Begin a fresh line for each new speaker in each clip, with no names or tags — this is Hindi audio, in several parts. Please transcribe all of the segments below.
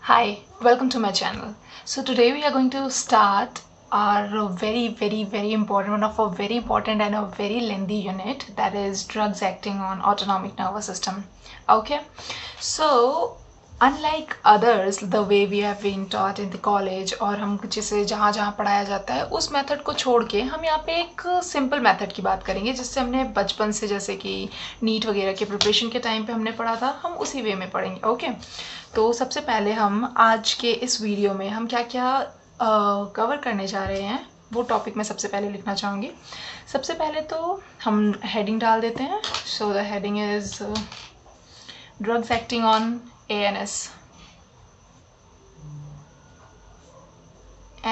Hi, welcome to my channel. So today we are going to start our very important, one of our very important and a very lengthy unit, that is drugs acting on autonomic nervous system. Okay, so unlike others the way we have been taught in the college और हम जिसे जहाँ जहाँ पढ़ाया जाता है उस मेथड को छोड़ के हम यहाँ पे एक सिंपल मेथड की बात करेंगे जिससे हमने बचपन से, जैसे कि नीट वगैरह के प्रिपरेशन के टाइम पे हमने पढ़ा था, हम उसी वे में पढ़ेंगे. ओके, तो सबसे पहले हम आज के इस वीडियो में हम क्या क्या कवर करने जा रहे हैं वो टॉपिक मैं सबसे पहले लिखना चाहूँगी. सबसे पहले तो हम हेडिंग डाल देते हैं. So the heading is drugs acting on ANS.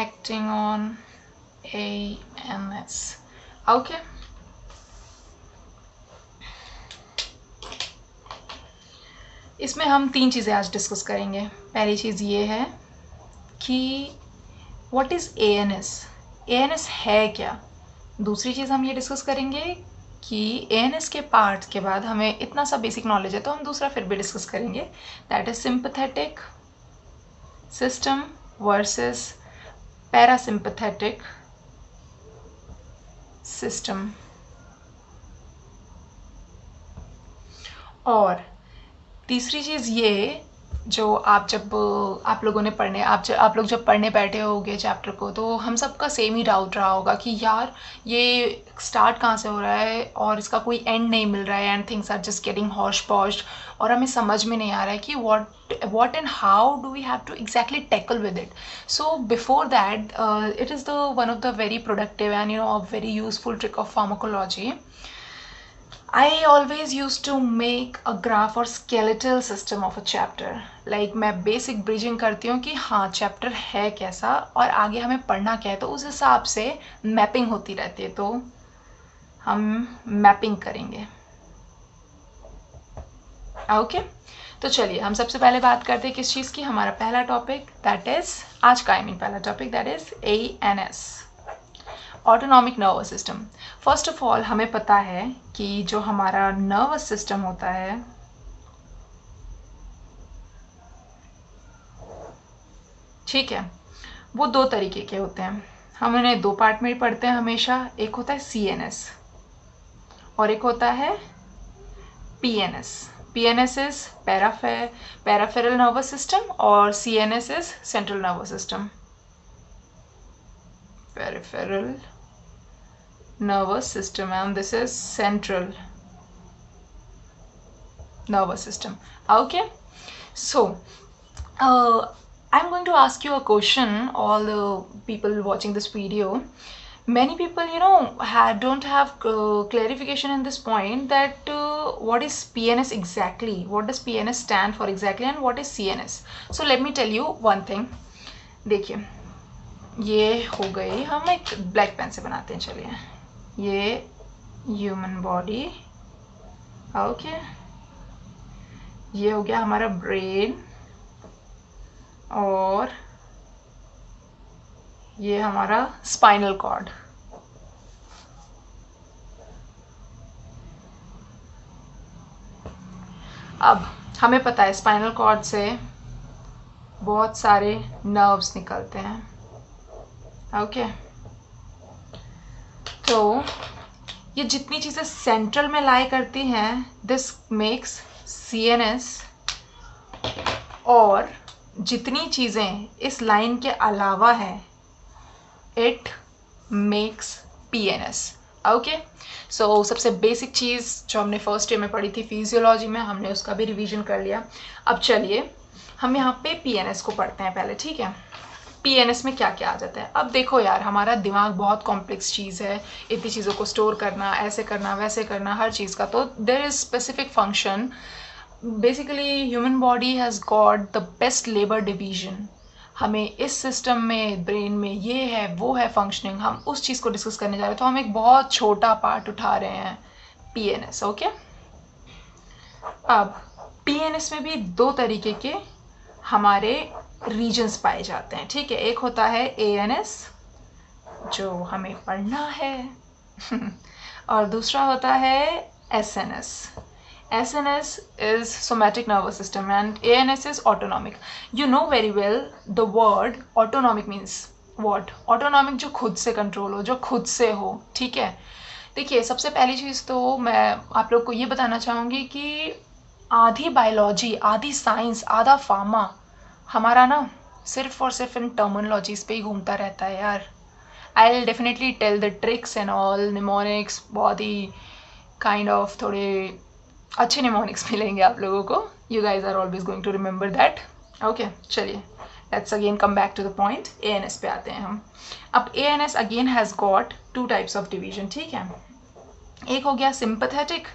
Acting on ANS. Okay. इसमें हम तीन चीज़ें आज डिस्कस करेंगे. पहली चीज़ ये है कि व्हाट इज़ ANS. ANS है क्या. दूसरी चीज़ हम ये डिस्कस करेंगे कि ANS के पार्ट के बाद हमें इतना सा बेसिक नॉलेज है तो हम दूसरा फिर भी डिस्कस करेंगे, that is sympathetic system versus parasympathetic system. और तीसरी चीज़ ये, जो आप लोगों ने पढ़ने आप लोग जब पढ़ने बैठे होगे चैप्टर को तो हम सबका सेम ही डाउट रहा होगा कि यार ये स्टार्ट कहाँ से हो रहा है और इसका कोई एंड नहीं मिल रहा है and things are just getting hodge podged और हमें समझ में नहीं आ रहा है कि what and how do we have to exactly tackle with it. So before that, it is the one of the very productive and a very useful trick of pharmacology. I always used to make a graph or skeletal system of a chapter. Like मैं basic bridging करती हूँ कि हाँ chapter है कैसा और आगे हमें पढ़ना क्या है, तो उस हिसाब से mapping होती रहती है. तो हम mapping करेंगे. ओके, तो चलिए हम सबसे पहले बात करते हैं किस चीज़ की. हमारा पहला टॉपिक दैट इज़ आज का पहला topic that is ANS, autonomic nervous system. First of all हमें पता है कि जो हमारा नर्वस सिस्टम होता है ठीक है, वो दो तरीके के होते हैं. हम उन्हें दो पार्ट में पढ़ते हैं हमेशा. एक होता है CNS और एक होता है PNS. PNS is peripheral nervous system और CNS is central nervous system. Peripheral nervous system and this is central nervous system. Okay, so I'm going to ask you a question, all the people watching this video. Many people don't have clarification in this point that what is PNS exactly, what does PNS stand for exactly and what is CNS. So let me tell you one thing. देखिए ये हो गई, हम एक ब्लैक पेन से बनाते हैं. चलिए ये ह्यूमन बॉडी. ओके, ये हो गया हमारा ब्रेन और ये हमारा स्पाइनल कॉर्ड. अब हमें पता है स्पाइनल कॉर्ड से बहुत सारे नर्व्स निकलते हैं. ओके, तो ये जितनी चीज़ें सेंट्रल में लाई करती हैं दिस मेक्स CNS और जितनी चीज़ें इस लाइन के अलावा हैं it makes PNS. Okay, so सबसे बेसिक चीज़ जो हमने फर्स्ट ईयर में पढ़ी थी फिजियोलॉजी में, हमने उसका भी रिवीजन कर लिया. अब चलिए हम यहाँ पे PNS को पढ़ते हैं पहले. ठीक है, PNS में क्या क्या आ जाता है. अब देखो यार, हमारा दिमाग बहुत कॉम्प्लेक्स चीज़ है. इतनी चीज़ों को स्टोर करना, ऐसे करना वैसे करना, हर चीज़ का तो there is specific function. Basically human body has got the best labour division. हमें इस सिस्टम में ब्रेन में ये है वो है फंक्शनिंग, हम उस चीज़ को डिस्कस करने जा रहे हैं. तो हम एक बहुत छोटा पार्ट उठा रहे हैं PNS. ओके, अब PNS में भी दो तरीके के हमारे रीजन्स पाए जाते हैं. ठीक है, एक होता है ANS जो हमें पढ़ना है और दूसरा होता है SNS. SNS is somatic nervous system and ANS is autonomic. You know very well the word autonomic means what? Autonomic जो खुद से कंट्रोल हो, जो खुद से हो, ठीक है। देखिए सबसे पहली चीज़ तो मैं आप लोग को ये बताना चाहूँगी कि आधी बायोलॉजी, आधी साइंस, आधा फार्मा हमारा ना सिर्फ और सिर्फ इन टर्मिनोलॉजीज पे ही घूमता रहता है यार। I will definitely tell the tricks and all, mnemonics बहुत ही काइंड ऑफ थोड़े अच्छे निमोनिक्स मिलेंगे आप लोगों को। You guys are always going to remember that. Okay चलिए let's again come back to the point. ANS पे आते हैं हम। अब ANS again has got 2 types of division, ठीक है। एक हो गया सिंपैथेटिक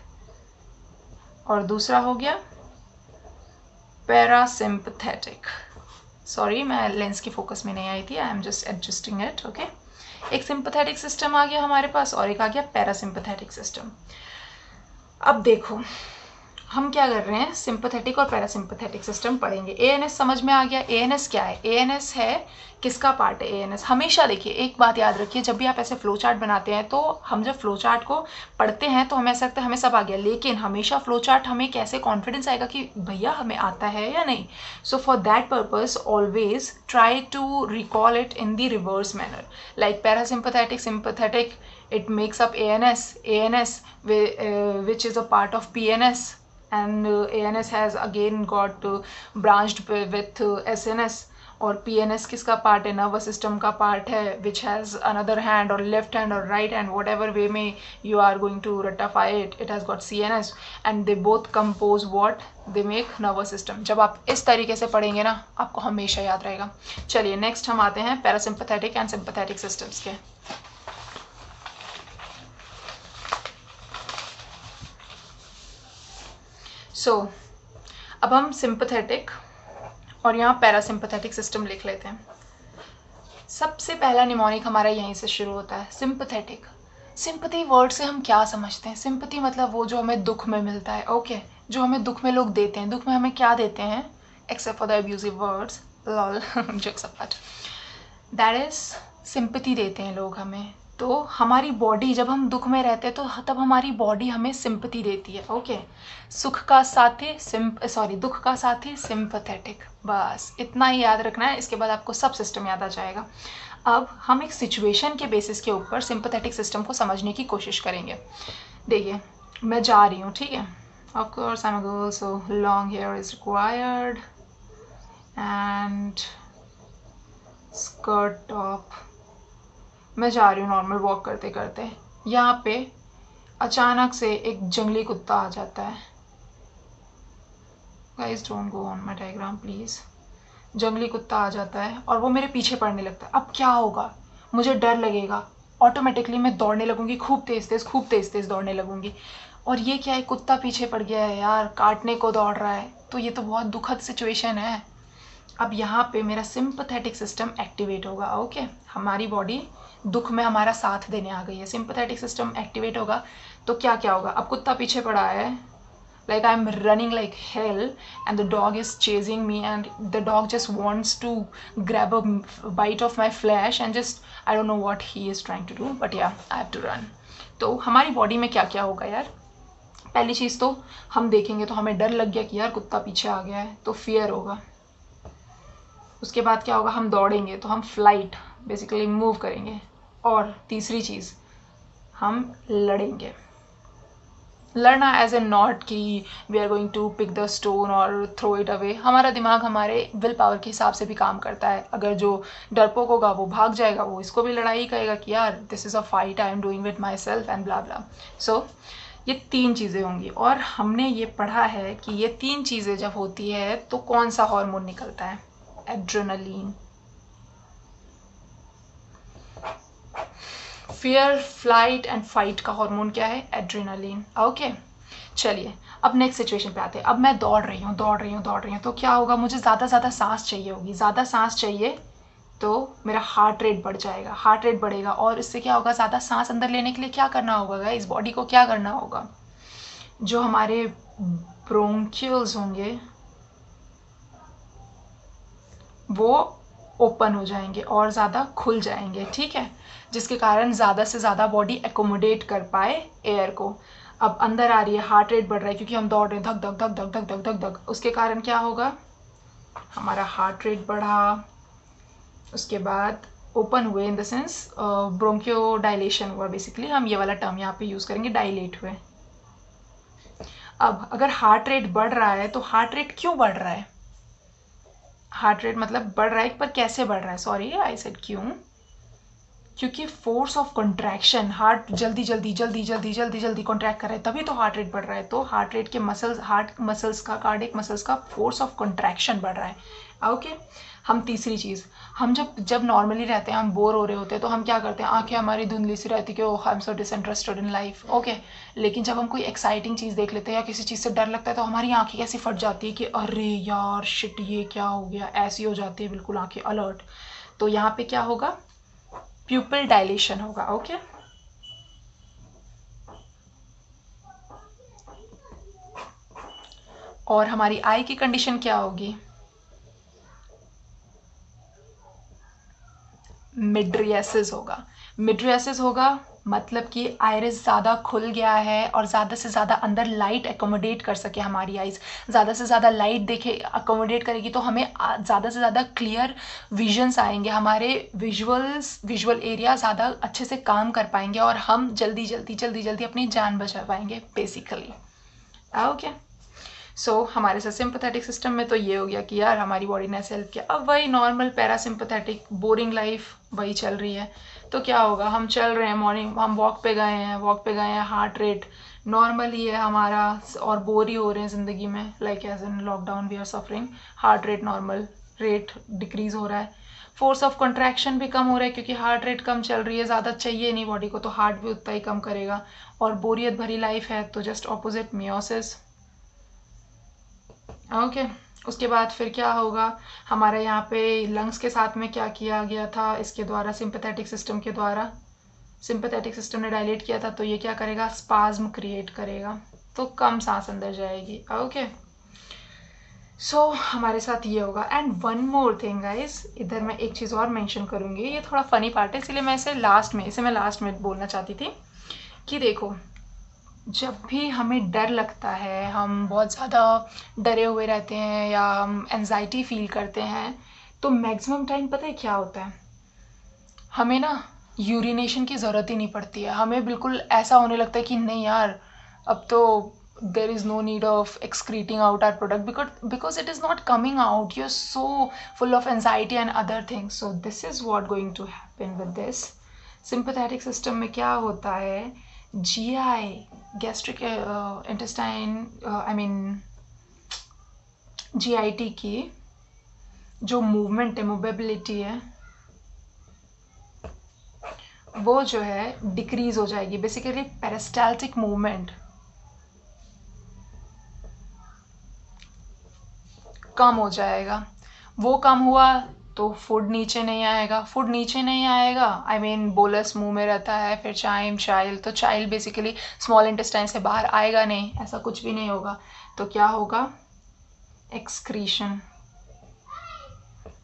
और दूसरा हो गया पैरासिम्पैथेटिक। सॉरी मैं लेंस की फोकस में नहीं आई थी, I am just adjusting it. Okay, एक सिंपैथेटिक सिस्टम आ गया हमारे पास और एक आ गया पैरासिम्पैथेटिक सिस्टम। अब देखो हम क्या कर रहे हैं, सिंपैथेटिक और पैरासिम्पैथेटिक सिस्टम पढ़ेंगे। ANS समझ में आ गया। ANS क्या है? ANS है किसका पार्ट है? ANS हमेशा देखिए एक बात याद रखिए, जब भी आप ऐसे फ्लो चार्ट बनाते हैं तो हम जब फ्लो चार्ट को पढ़ते हैं तो हमें ऐसा लगता है हमें सब आ गया, लेकिन हमेशा फ्लो चार्ट हमें कैसे कॉन्फिडेंस आएगा कि भैया हमें आता है या नहीं। So for that purpose always try to recall it in the reverse manner, like parasympathetic, sympathetic, it makes up ANS which is a part of PNS, and ANS has again got branched with SNS, और PNS किसका पार्ट है? नर्वस सिस्टम का पार्ट है, विच हैज़ अनदर हैंड और लेफ्ट हैंड और right hand, whatever way में you are going to ratify it, it has got CNS and they both compose what? They make nervous system. जब आप इस तरीके से पढ़ेंगे ना आपको हमेशा याद रहेगा। चलिए नेक्स्ट हम आते हैं पैरासिम्पैथेटिक एंड सिंपैथेटिक सिस्टम्स के। अब हम सिंपैथेटिक और यहाँ पैरासिम्पैथेटिक सिस्टम लिख लेते हैं। सबसे पहला निमोनिक हमारा यहीं से शुरू होता है, सिंपैथेटिक। सिंपैथी वर्ड से हम क्या समझते हैं? सिंपैथी मतलब वो जो हमें दुख में मिलता है, ओके, जो हमें दुख में लोग देते हैं। दुख में हमें क्या देते हैं? Except for the abusive words, lol, jokes apart, that is sympathy देते हैं लोग हमें। तो हमारी बॉडी जब हम दुख में रहते हैं तो तब हमारी बॉडी हमें सिंपैथी देती है, ओके। सुख का साथी दुख का साथी सिंपैथेटिक, बस इतना ही याद रखना है, इसके बाद आपको सब सिस्टम याद आ जाएगा। अब हम एक सिचुएशन के बेसिस के ऊपर सिंपैथेटिक सिस्टम को समझने की कोशिश करेंगे। देखिए मैं जा रही हूँ, ठीक है, of course I am a girl so long here is required and skirt top. मैं जा रही हूँ नॉर्मल वॉक करते करते, यहाँ पे अचानक से एक जंगली कुत्ता आ जाता है। Guys don't go on my diagram please. जंगली कुत्ता आ जाता है और वो मेरे पीछे पड़ने लगता है। अब क्या होगा? मुझे डर लगेगा, ऑटोमेटिकली मैं दौड़ने लगूंगी, खूब तेज दौड़ने लगूंगी। और ये क्या है? कुत्ता पीछे पड़ गया है यार, काटने को दौड़ रहा है, तो ये तो बहुत दुखद सिचुएशन है। अब यहाँ पे मेरा सिंपैथेटिक सिस्टम एक्टिवेट होगा, ओके। हमारी बॉडी दुख में हमारा साथ देने आ गई है, सिंपैथेटिक सिस्टम एक्टिवेट होगा। तो क्या क्या होगा? अब कुत्ता पीछे पड़ा है, like I'm running like hell and the dog is chasing me and the dog just wants to grab a bite of my flesh and just I don't know what he is trying to do but yeah I have to run। तो हमारी बॉडी में क्या क्या होगा यार? पहली चीज़ तो हम देखेंगे तो हमें डर लग गया कि यार कुत्ता पीछे आ गया है, तो फियर होगा। उसके बाद क्या होगा? हम दौड़ेंगे तो हम फ्लाइट बेसिकली मूव करेंगे। और तीसरी चीज़ हम लड़ेंगे। लड़ना एज ए नॉट कि we are going to pick the stone और थ्रो इट अवे। हमारा दिमाग हमारे विल पावर के हिसाब से भी काम करता है। अगर जो डरपोक होगा वो भाग जाएगा, वो इसको भी लड़ाई कहेगा कि यार this is a fight I am doing with myself and blah blah. So ये 3 चीज़ें होंगी और हमने ये पढ़ा है कि ये 3 चीज़ें जब होती है तो कौन सा हार्मोन निकलता है? Adrenaline. Fear, flight and fight का हार्मोन क्या है? Adrenaline, okay. चलिए अब नेक्स्ट सिचुएशन पे आते हैं। अब मैं दौड़ रही हूँ तो क्या होगा? मुझे ज़्यादा सांस चाहिए होगी। ज़्यादा सांस चाहिए तो मेरा हार्ट रेट बढ़ जाएगा, हार्ट रेट बढ़ेगा और इससे क्या होगा? ज़्यादा सांस अंदर लेने के लिए क्या करना होगा? इस बॉडी को क्या करना होगा? जो हमारे ब्रोंकियल्स होंगे वो ओपन हो जाएंगे और ज़्यादा खुल जाएंगे, ठीक है, जिसके कारण ज़्यादा से ज़्यादा बॉडी एकोमोडेट कर पाए एयर को। अब अंदर आ रही है, हार्ट रेट बढ़ रहा है क्योंकि हम दौड़ रहे हैं, धक धक धक धक धक धक धक धक, उसके कारण क्या होगा, हमारा हार्ट रेट बढ़ा, उसके बाद ओपन हुए इन द सेंस ब्रोंकियो डायलेशन हुआ, बेसिकली हम ये वाला टर्म यहाँ पे यूज़ करेंगे, डायलेट हुए। अब अगर हार्ट रेट बढ़ रहा है तो हार्ट रेट क्यों बढ़ रहा है, हार्ट रेट मतलब बढ़ रहा है, पर कैसे बढ़ रहा है, सॉरी आई सेड क्यों, क्योंकि फोर्स ऑफ कंट्रैक्शन, हार्ट जल्दी जल्दी जल्दी जल्दी जल्दी जल्दी कॉन्ट्रैक्ट कर रहा है, तभी तो हार्ट रेट बढ़ रहा है। तो हार्ट रेट के मसल्स, हार्ट मसल्स का, कार्डियक मसल्स का फोर्स ऑफ कंट्रैक्शन बढ़ रहा है। ओके, हम तीसरी चीज़, हम जब नॉर्मली रहते हैं, हम बोर हो रहे होते हैं, तो हम क्या करते हैं, आंखें हमारी धुंधली सी रहती है कि oh I am so disinterested in life. Okay, लेकिन जब हम कोई एक्साइटिंग चीज़ देख लेते हैं या किसी चीज़ से डर लगता है, तो हमारी आंखें कैसी फट जाती है कि अरे यार शिट ये क्या हो गया, ऐसी हो जाती है बिल्कुल आंखें अलर्ट। तो यहाँ पे क्या होगा, प्यूपिल डायलेशन होगा। ओके, और हमारी आई की कंडीशन क्या होगी, मिड्रियासिस होगा। मिड्रियासिस होगा मतलब कि आयरिस ज़्यादा खुल गया है और ज़्यादा से ज़्यादा अंदर लाइट एकोमोडेट कर सके, हमारी आइज़ ज़्यादा से ज़्यादा लाइट देखे अकोमोडेट करेगी, तो हमें ज़्यादा से ज़्यादा क्लियर विजन्स आएंगे, हमारे विजुअल एरिया ज़्यादा अच्छे से काम कर पाएंगे और हम जल्दी जल्दी जल्दी जल्दी अपनी जान बचा पाएंगे बेसिकली। ओके, सो हमारे साथ सिंपैथेटिक सिस्टम में तो ये हो गया कि यार हमारी बॉडी ने ऐसे हेल्प किया। अब वही नॉर्मल पैरासिम्पैथेटिक बोरिंग लाइफ वही चल रही है, तो क्या होगा, हम चल रहे हैं, मॉर्निंग हम वॉक पे गए हैं, हार्ट रेट नॉर्मल ही है हमारा और बोर ही हो रहे हैं ज़िंदगी में, like as in lockdown we are suffering, heart rate normal, rate decrease हो रहा है, फोर्स ऑफ कंट्रैक्शन भी कम हो रहा है क्योंकि हार्ट रेट कम चल रही है, ज़्यादा चाहिए नहीं बॉडी को, तो हार्ट भी उतना ही कम करेगा, और बोरियत भरी लाइफ है तो जस्ट ऑपोजिट मियोसिस। ओके, उसके बाद फिर क्या होगा, हमारे यहाँ पे लंग्स के साथ में क्या किया गया था इसके द्वारा, सिंपैथेटिक सिस्टम के द्वारा, सिंपैथेटिक सिस्टम ने डायलेट किया था, तो ये क्या करेगा, स्पाज्म क्रिएट करेगा, तो कम सांस अंदर जाएगी। ओके, सो हमारे साथ ये होगा। And one more thing guys, इधर मैं एक चीज़ और मेंशन करूँगी, ये थोड़ा फनी पार्ट है इसलिए मैं इसे लास्ट में बोलना चाहती थी कि देखो, जब भी हमें डर लगता है, हम बहुत ज़्यादा डरे हुए रहते हैं या हम एंजाइटी फील करते हैं, तो मैक्सिमम टाइम पता है क्या होता है, हमें ना यूरिनेशन की ज़रूरत ही नहीं पड़ती है, हमें बिल्कुल ऐसा होने लगता है कि नहीं यार अब तो there is no need of excreting out our product because it is not coming out, you're so full of anxiety and other things. So this is what going to happen with this sympathetic system में क्या होता है, GI gastric intestine I mean GIT की जो मूवमेंट है, मोबिलिटी है, वो जो है डिक्रीज हो जाएगी, बेसिकली पेरिस्टाल्टिक मूवमेंट कम हो जाएगा। वो कम हुआ तो फूड नीचे नहीं आएगा, फूड नीचे नहीं आएगा आई मीन बोलस मुंह में रहता है, फिर चाइल्ड, तो चाइल्ड बेसिकली स्मॉल इंटेस्टाइन से बाहर आएगा नहीं, ऐसा कुछ भी नहीं होगा, तो क्या होगा, एक्सक्रीशन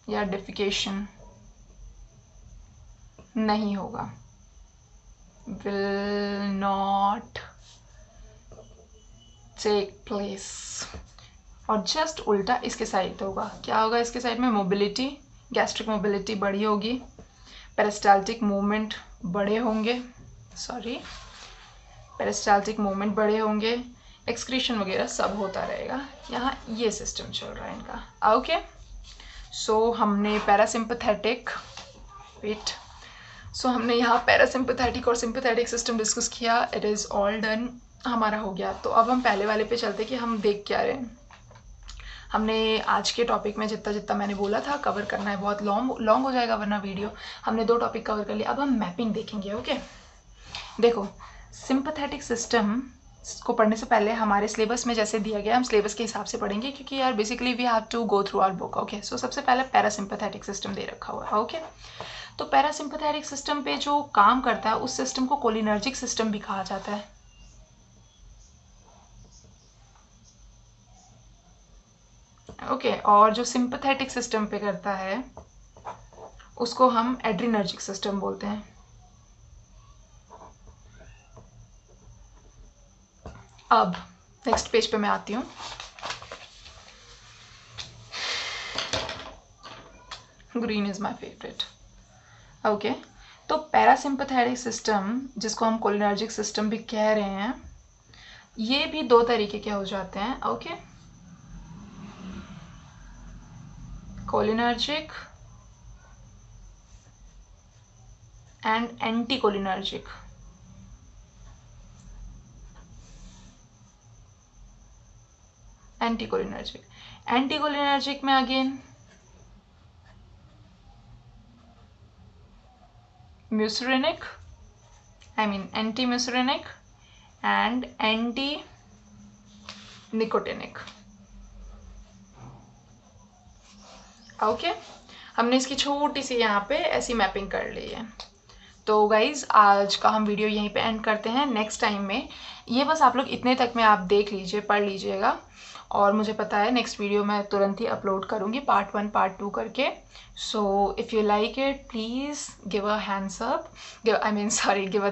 या डिफिकेशन नहीं होगा, will not take place। और जस्ट उल्टा इसके साइड होगा, क्या होगा इसके साइड में, मोबिलिटी, गैस्ट्रिक मोबिलिटी बड़ी होगी, पेरिस्टाल्टिक मूवमेंट बड़े होंगे, पेरिस्टाल्टिक मूवमेंट बड़े होंगे, एक्सक्रीशन वगैरह सब होता रहेगा। यहाँ ये सिस्टम चल रहा है इनका। ओके, सो हमने पैरासिम्पैथेटिक हमने यहाँ पैरासिम्पैथेटिक और सिंपैथेटिक सिस्टम डिस्कस किया, इट इज़ ऑल डन, हमारा हो गया। तो अब हम पहले वाले पे चलते कि हम देख क्या रहे हैं। हमने आज के टॉपिक में जितना जितना मैंने बोला था कवर करना है, बहुत लॉन्ग हो जाएगा वरना वीडियो, हमने 2 टॉपिक कवर कर लिया। अब हम मैपिंग देखेंगे। ओके, देखो सिंपैथेटिक सिस्टम को पढ़ने से पहले हमारे सिलेबस में जैसे दिया गया हम सिलेबस के हिसाब से पढ़ेंगे, क्योंकि यार basically we have to go through our book. Okay, so सबसे पहले पैरासिम्पैथेटिक सिस्टम दे रखा हुआ है। ओके, तो पैरासिम्पैथेटिक सिस्टम पे जो काम करता है उस सिस्टम को कोलिनर्जिक सिस्टम भी कहा जाता है। ओके, और जो सिंपैथेटिक सिस्टम पे करता है उसको हम एड्रिनर्जिक सिस्टम बोलते हैं। अब नेक्स्ट पेज पे मैं आती हूँ। Green is my favourite. Okay, तो पैरासिम्पथेटिक सिस्टम, जिसको हम कोलिनर्जिक सिस्टम भी कह रहे हैं, ये भी दो तरीके के हो जाते हैं। Okay, cholinergic and anti cholinergic. Anti cholinergic में again muscarinic, I mean anti-muscarinic and anti-nicotinic। Okay, हमने इसकी छोटी सी यहाँ पे ऐसी मैपिंग कर ली है। तो गाइज आज का हम वीडियो यहीं पे एंड करते हैं। नेक्स्ट टाइम में ये बस आप लोग इतने तक में आप देख लीजिए, पढ़ लीजिएगा, और मुझे पता है नेक्स्ट वीडियो मैं तुरंत ही अपलोड करूँगी पार्ट 1 पार्ट 2 करके। So if you like it please give a hands up, give a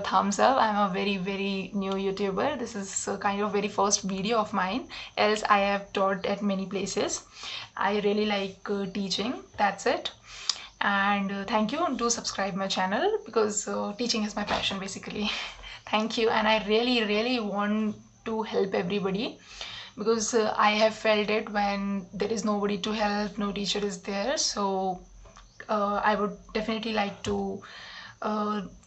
thumbs up। I am a very new YouTuber। This is kind of very first video of mine, else I have taught at many places। I really like teaching, that's it। And thank you, do subscribe my channel because teaching is my passion basically। Thank you, and I really want to help everybody because I have felt it when there is nobody to help, no teacher is there, so I would definitely like to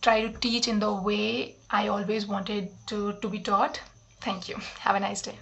try to teach in the way I always wanted to be taught। Thank you, have a nice day।